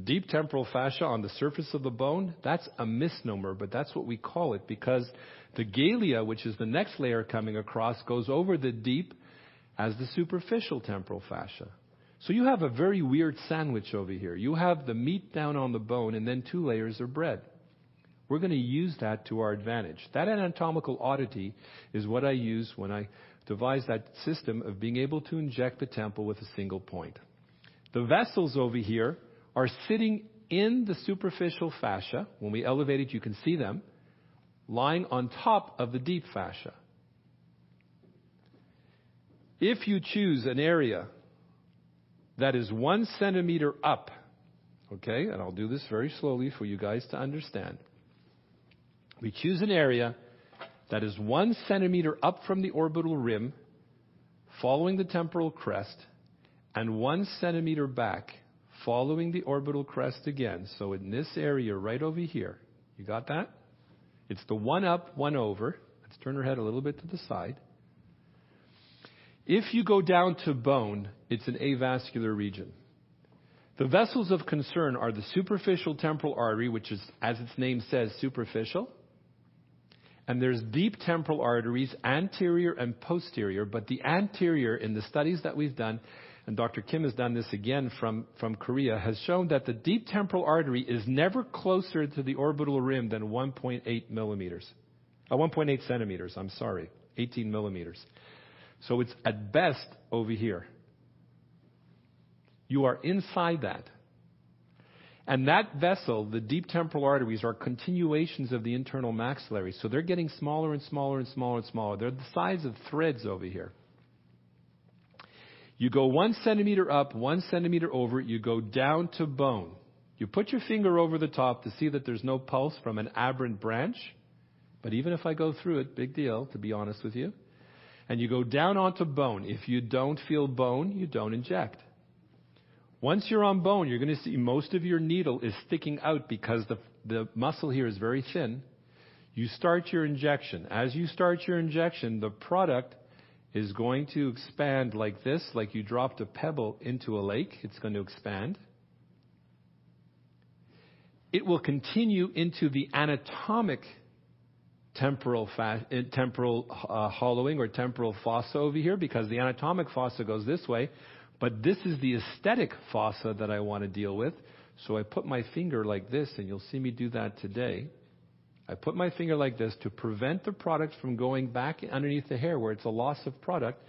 Deep temporal fascia on the surface of the bone? That's a misnomer, but that's what we call it because the galea, which is the next layer coming across, goes over the deep as the superficial temporal fascia. So you have a very weird sandwich over here. You have the meat down on the bone and then 2 layers of bread. We're going to use that to our advantage. That anatomical oddity is what I use when I devise that system of being able to inject the temple with a single point. The vessels over here are sitting in the superficial fascia. When we elevate it, you can see them lying on top of the deep fascia. If you choose an area that is 1 centimeter up, okay, and I'll do this very slowly for you guys to understand. We choose an area that is 1 centimeter up from the orbital rim, following the temporal crest, and 1 centimeter back, following the orbital crest again. So in this area right over here, you got that? It's the 1 up, 1 over. Let's turn her head a little bit to the side. If you go down to bone, it's an avascular region. The vessels of concern are the superficial temporal artery, which is, as its name says, superficial. And there's deep temporal arteries, anterior and posterior. But the anterior, in the studies that we've done, and Dr. Kim has done this again from Korea, has shown that the deep temporal artery is never closer to the orbital rim than 1.8 millimeters. 1.8 centimeters, 18 millimeters. So it's at best over here. You are inside that. And that vessel, the deep temporal arteries, are continuations of the internal maxillary. So they're getting smaller and smaller and smaller and smaller. They're the size of threads over here. You go 1 centimeter up, 1 centimeter over, you go down to bone. You put your finger over the top to see that there's no pulse from an aberrant branch. But even if I go through it, big deal, to be honest with you. And you go down onto bone. If you don't feel bone, you don't inject. Once you're on bone, you're going to see most of your needle is sticking out because the muscle here is very thin. You start your injection. As you start your injection, the product is going to expand like this, like you dropped a pebble into a lake. It's going to expand. It will continue into the anatomic temporal hollowing or temporal fossa over here, because the anatomic fossa goes this way. But this is the aesthetic fossa that I want to deal with. So I put my finger like this, and you'll see me do that today. I put my finger like this to prevent the product from going back underneath the hair where it's a loss of product.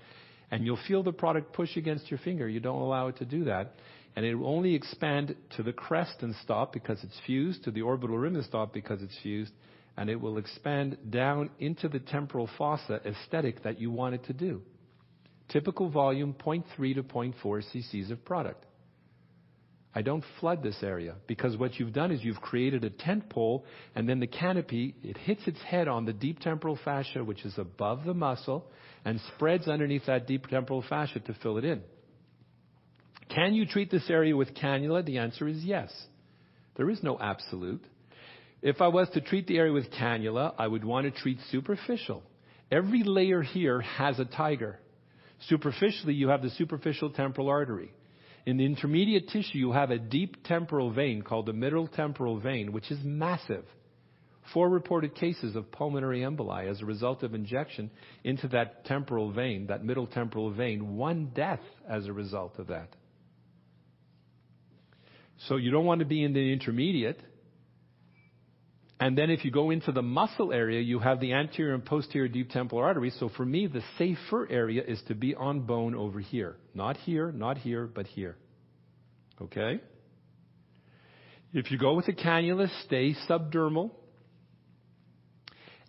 And you'll feel the product push against your finger. You don't allow it to do that. And it will only expand to the crest and stop because it's fused, to the orbital rim and stop because it's fused. And it will expand down into the temporal fossa aesthetic that you want it to do. Typical volume, 0.3 to 0.4 cc's of product. I don't flood this area because what you've done is you've created a tent pole, and then the canopy, it hits its head on the deep temporal fascia, which is above the muscle, and spreads underneath that deep temporal fascia to fill it in. Can you treat this area with cannula? The answer is yes. There is no absolute. If I was to treat the area with cannula, I would want to treat superficial. Every layer here has a tiger. Superficially, you have the superficial temporal artery. In the intermediate tissue, you have a deep temporal vein called the middle temporal vein, which is massive. 4 reported cases of pulmonary emboli as a result of injection into that temporal vein, that middle temporal vein. 1 death as a result of that. So you don't want to be in the intermediate. And then if you go into the muscle area, you have the anterior and posterior deep temporal arteries. So for me, the safer area is to be on bone over here. Not here, but here. Okay? If you go with a cannula, stay subdermal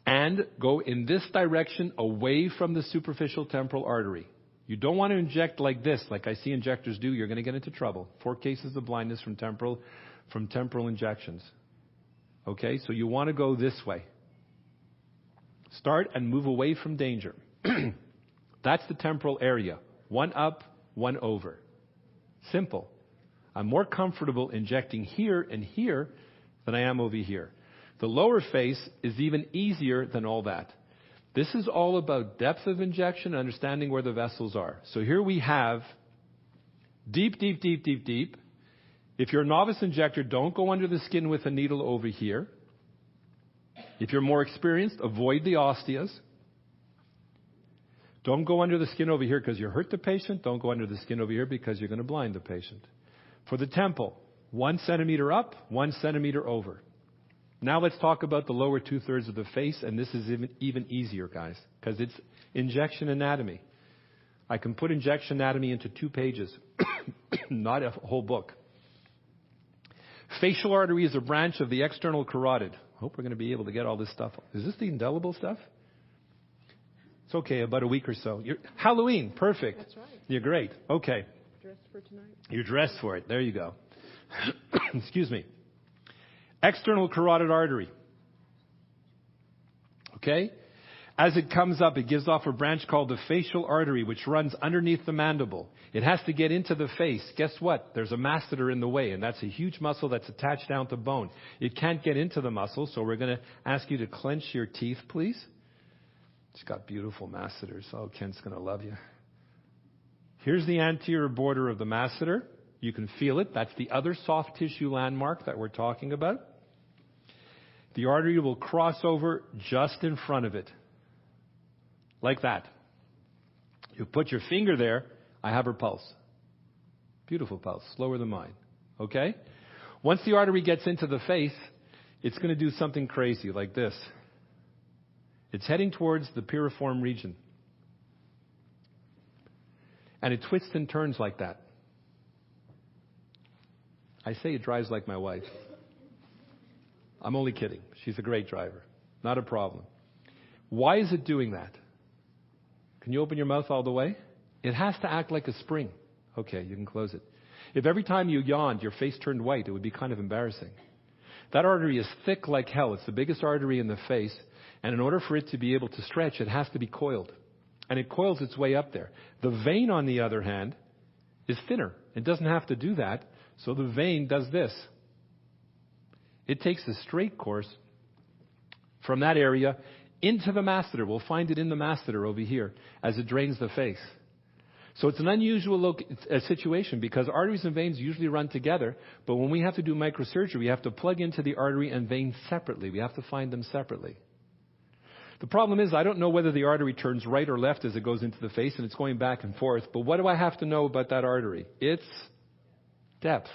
and go in this direction away from the superficial temporal artery. You don't want to inject like this, like I see injectors do. You're going to get into trouble. 4 cases of blindness from temporal injections. Okay, so you want to go this way. Start and move away from danger. That's the temporal area. 1 up, 1 over. Simple. I'm more comfortable injecting here and here than I am over here. The lower face is even easier than all that. This is all about depth of injection, understanding where the vessels are. So here we have deep, deep, deep, deep, deep. If you're a novice injector, don't go under the skin with a needle over here. If you're more experienced, avoid the osteas. Don't go under the skin over here because you hurt the patient. Don't go under the skin over here because you're going to blind the patient. For the temple, 1 centimeter up, 1 centimeter over. Now let's talk about the lower 2/3 of the face, and this is even easier, guys, because it's injection anatomy. I can put injection anatomy into 2 pages, not a whole book. Facial artery is a branch of the external carotid. I hope we're going to be able to get all this stuff. Is this the indelible stuff? It's okay, about a week or so. Halloween, perfect. That's right. You're great. Okay. Dressed for tonight. You're dressed for it. There you go. Excuse me. External carotid artery. Okay? As it comes up, it gives off a branch called the facial artery, which runs underneath the mandible. It has to get into the face. Guess what? There's a masseter in the way, and that's a huge muscle that's attached down to bone. It can't get into the muscle, so we're going to ask you to clench your teeth, please. It's got beautiful masseters. Oh, Kent's going to love you. Here's the anterior border of the masseter. You can feel it. That's the other soft tissue landmark that we're talking about. The artery will cross over just in front of it. Like that. You put your finger there. I have her pulse. Beautiful pulse. Slower than mine. Okay? Once the artery gets into the face, it's going to do something crazy like this. It's heading towards the piriform region. And it twists and turns like that. I say it drives like my wife. I'm only kidding. She's a great driver. Not a problem. Why is it doing that? Can you open your mouth all the way? It has to act like a spring. Okay, you can close it. If every time you yawned, your face turned white, it would be kind of embarrassing. That artery is thick like hell. It's the biggest artery in the face. And in order for it to be able to stretch, it has to be coiled. And it coils its way up there. The vein, on the other hand, is thinner. It doesn't have to do that. So the vein does this. It takes a straight course from that area into the masseter. We'll find it in the masseter over here as it drains the face. So it's an unusual situation because arteries and veins usually run together, but when we have to do microsurgery, we have to plug into the artery and vein separately. We have to find them separately. The problem is I don't know whether the artery turns right or left as it goes into the face, and it's going back and forth, but what do I have to know about that artery? Its depth.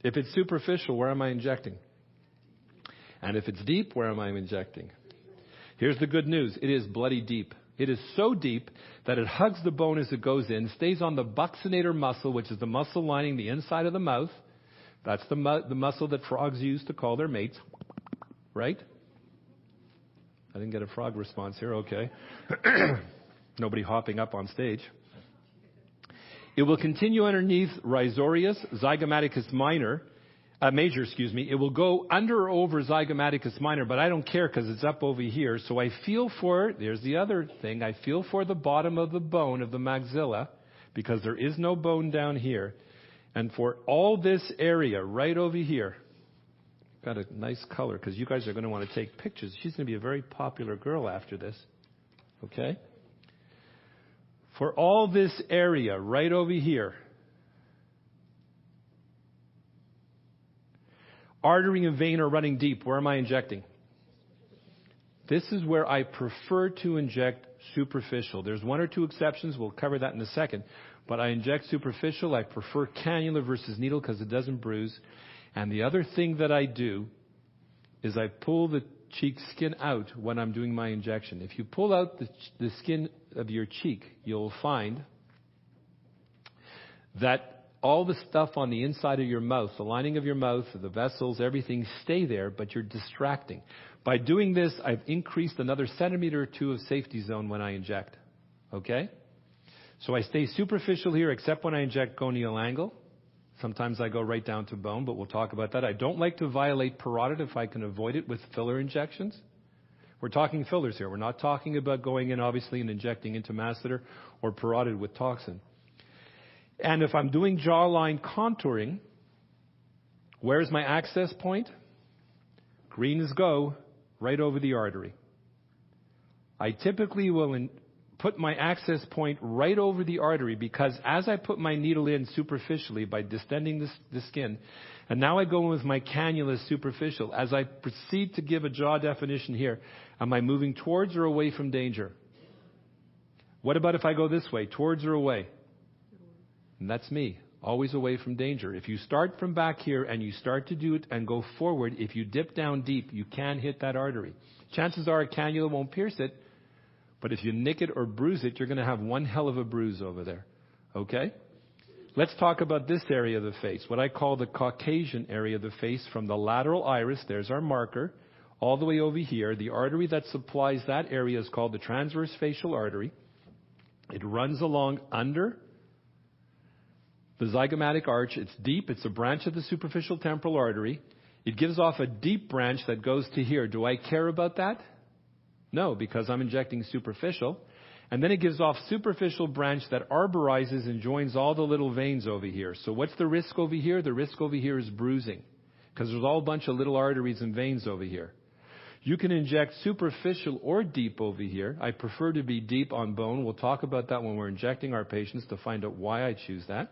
If it's superficial, where am I injecting? And if it's deep, where am I injecting? Here's the good news. It is bloody deep. It is so deep that it hugs the bone as it goes in, stays on the buccinator muscle, which is the muscle lining the inside of the mouth. That's the muscle that frogs use to call their mates. Right? I didn't get a frog response here. Okay. Nobody hopping up on stage. It will continue underneath rhizorius, zygomaticus major. It will go under or over zygomaticus minor, but I don't care because it's up over here. So I feel for, there's the other thing, I feel for the bottom of the bone of the maxilla because there is no bone down here. And for all this area right over here, got a nice color because you guys are going to want to take pictures. She's going to be a very popular girl after this. Okay? For all this area right over here, artery and vein are running deep. Where am I injecting? This is where I prefer to inject superficial. There's one or two exceptions. We'll cover that in a second. But I inject superficial. I prefer cannula versus needle because it doesn't bruise. And the other thing that I do is I pull the cheek skin out when I'm doing my injection. If you pull out the skin of your cheek, you'll find that all the stuff on the inside of your mouth, the lining of your mouth, the vessels, everything stay there, but you're distracting. By doing this, I've increased another centimeter or two of safety zone when I inject. Okay? So I stay superficial here except when I inject gonial angle. Sometimes I go right down to bone, but we'll talk about that. I don't like to violate parotid if I can avoid it with filler injections. We're talking fillers here. We're not talking about going in, obviously, and injecting into masseter or parotid with toxin. And if I'm doing jawline contouring, where's my access point? Green is go, right over the artery. I typically will put my access point right over the artery because as I put my needle in superficially by distending the skin, and now I go in with my cannula superficial, as I proceed to give a jaw definition here, am I moving towards or away from danger? What about if I go this way, towards or away? And that's me, always away from danger. If you start from back here and you start to do it and go forward, if you dip down deep, you can hit that artery. Chances are a cannula won't pierce it, but if you nick it or bruise it, you're going to have one hell of a bruise over there. Okay? Let's talk about this area of the face, what I call the Caucasian area of the face from the lateral iris, there's our marker, all the way over here. The artery that supplies that area is called the transverse facial artery. It runs along under the zygomatic arch. It's deep. It's a branch of the superficial temporal artery. It gives off a deep branch that goes to here. Do I care about that? No, because I'm injecting superficial. And then it gives off superficial branch that arborizes and joins all the little veins over here. So what's the risk over here? The risk over here is bruising because there's all a bunch of little arteries and veins over here. You can inject superficial or deep over here. I prefer to be deep on bone. We'll talk about that when we're injecting our patients to find out why I choose that.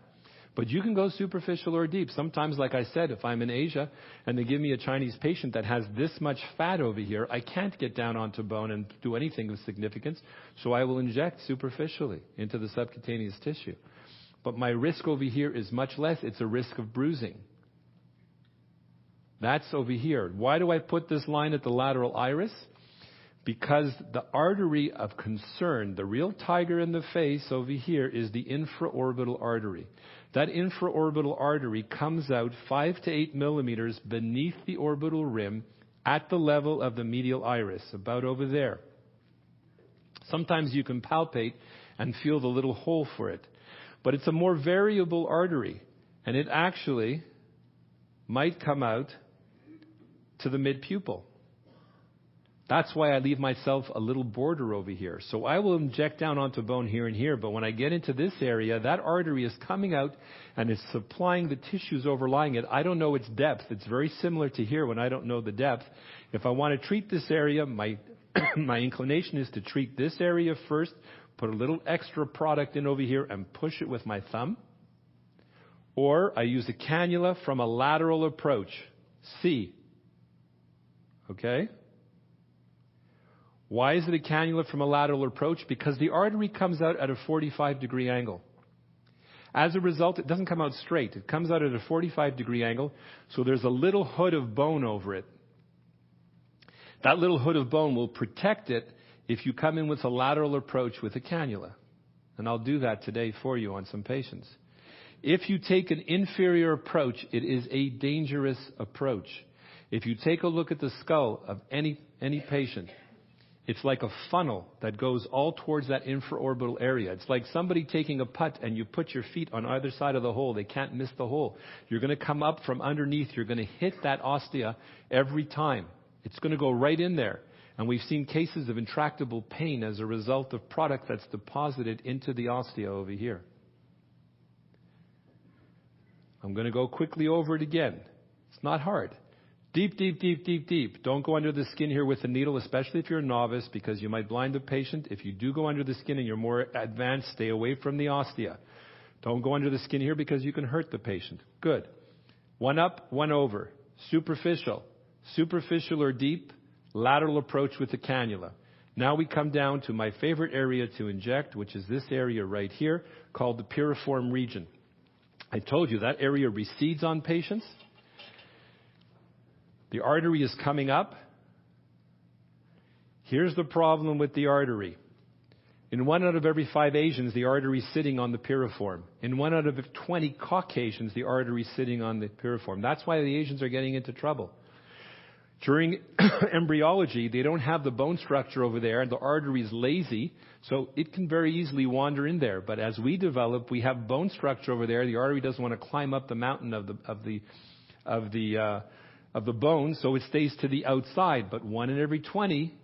But you can go superficial or deep. Sometimes, like I said, if I'm in Asia and they give me a Chinese patient that has this much fat over here, I can't get down onto bone and do anything of significance, so I will inject superficially into the subcutaneous tissue. But my risk over here is much less. It's a risk of bruising. That's over here. Why do I put this line at the lateral iris? Because the artery of concern, the real tiger in the face over here, is the infraorbital artery. That infraorbital artery comes out 5 to 8 millimeters beneath the orbital rim at the level of the medial iris, about over there. Sometimes you can palpate and feel the little hole for it. But it's a more variable artery, and it actually might come out to the mid-pupil. That's why I leave myself a little border over here. So I will inject down onto bone here and here, but when I get into this area, that artery is coming out and is supplying the tissues overlying it. I don't know its depth. It's very similar to here when I don't know the depth. If I want to treat this area, my inclination is to treat this area first, put a little extra product in over here and push it with my thumb. Or I use a cannula from a lateral approach. C. Okay? Why is it a cannula from a lateral approach? Because the artery comes out at a 45-degree angle. As a result, it doesn't come out straight. It comes out at a 45-degree angle, so there's a little hood of bone over it. That little hood of bone will protect it if you come in with a lateral approach with a cannula. And I'll do that today for you on some patients. If you take an inferior approach, it is a dangerous approach. If you take a look at the skull of any patient, it's like a funnel that goes all towards that infraorbital area. It's like somebody taking a putt and you put your feet on either side of the hole. They can't miss the hole. You're going to come up from underneath. You're going to hit that ostia every time. It's going to go right in there. And we've seen cases of intractable pain as a result of product that's deposited into the ostia over here. I'm going to go quickly over it again. It's not hard. Deep, deep, deep, deep, deep. Don't go under the skin here with a needle, especially if you're a novice, because you might blind the patient. If you do go under the skin and you're more advanced, stay away from the ostia. Don't go under the skin here because you can hurt the patient. Good. One up, one over. Superficial. Superficial or deep. Lateral approach with the cannula. Now we come down to my favorite area to inject, which is this area right here, called the piriform region. I told you that area recedes on patients. The artery is coming up. Here's the problem with the artery. In 1 out of every 5 Asians, the artery is sitting on the piriform. In 1 out of 20 Caucasians, the artery is sitting on the piriform. That's why the Asians are getting into trouble. During embryology, they don't have the bone structure over there, and the artery is lazy, so it can very easily wander in there. But as we develop, we have bone structure over there. The artery doesn't want to climb up the mountain of the bone, so it stays to the outside. But 1 in every 20,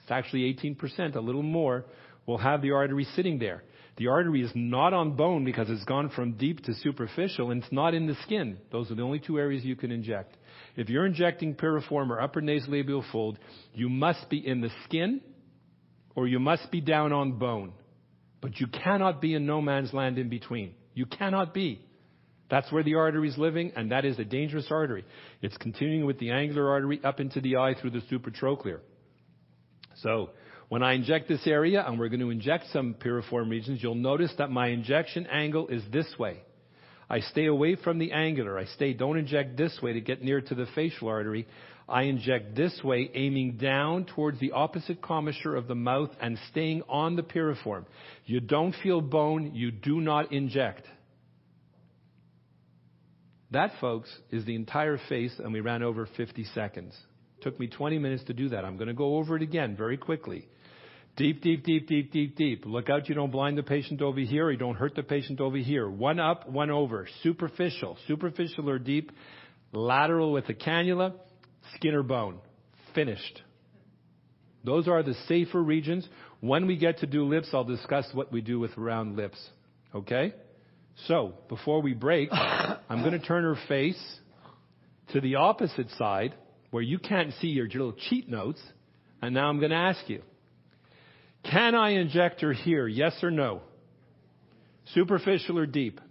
it's actually 18%, a little more, will have the artery sitting there. The artery is not on bone because it's gone from deep to superficial, and it's not in the skin. Those are the only 2 areas you can inject. If you're injecting piriform or upper nasolabial fold, you must be in the skin or you must be down on bone. But you cannot be in no man's land in between. You cannot be. That's where the artery is living, and that is a dangerous artery. It's continuing with the angular artery up into the eye through the supratrochlear. So when I inject this area, and we're going to inject some piriform regions, you'll notice that my injection angle is this way. I stay away from the angular. Don't inject this way to get near to the facial artery. I inject this way, aiming down towards the opposite commissure of the mouth and staying on the piriform. You don't feel bone, you do not inject. That, folks, is the entire face, and we ran over 50 seconds. Took me 20 minutes to do that. I'm going to go over it again very quickly. Deep, deep, deep, deep, deep, deep. Look out you don't blind the patient over here or you don't hurt the patient over here. 1 up, 1 over. Superficial. Superficial or deep. Lateral with a cannula. Skin or bone. Finished. Those are the safer regions. When we get to do lips, I'll discuss what we do with round lips. Okay? So, before we break, I'm going to turn her face to the opposite side where you can't see your little cheat notes. And now I'm going to ask you. Can I inject her here? Yes or no? Superficial or deep?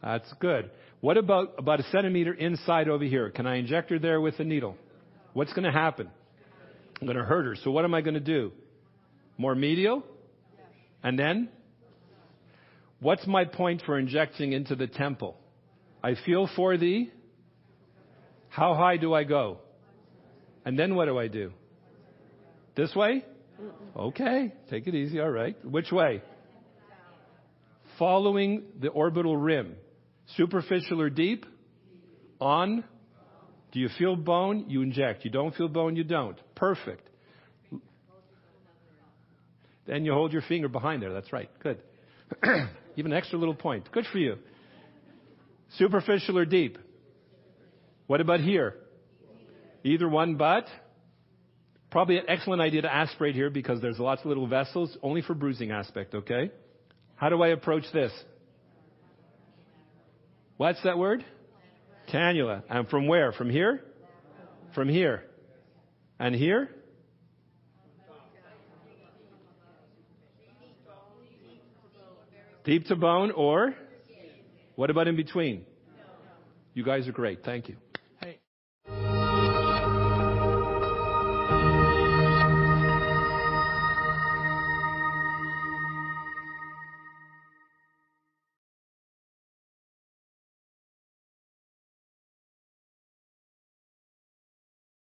That's good. What about a centimeter inside over here? Can I inject her there with a needle? What's going to happen? I'm going to hurt her. So what am I going to do? More medial? And then? What's my point for injecting into the temple? I feel for the? How high do I go? And then what do I do? This way? Okay, take it easy, all right. Which way? Following the orbital rim. Superficial or deep? On? Do you feel bone? You inject. You don't feel bone? You don't. Perfect. Then you hold your finger behind there. That's right. Good. Even an extra little point. Good for you. Superficial or deep? What about here? Either one but? Probably an excellent idea to aspirate here because there's lots of little vessels, only for bruising aspect, okay? How do I approach this? What's that word? Cannula. And from where? From here? From here. And here? Deep to bone, or what about in between? You guys are great. Thank you.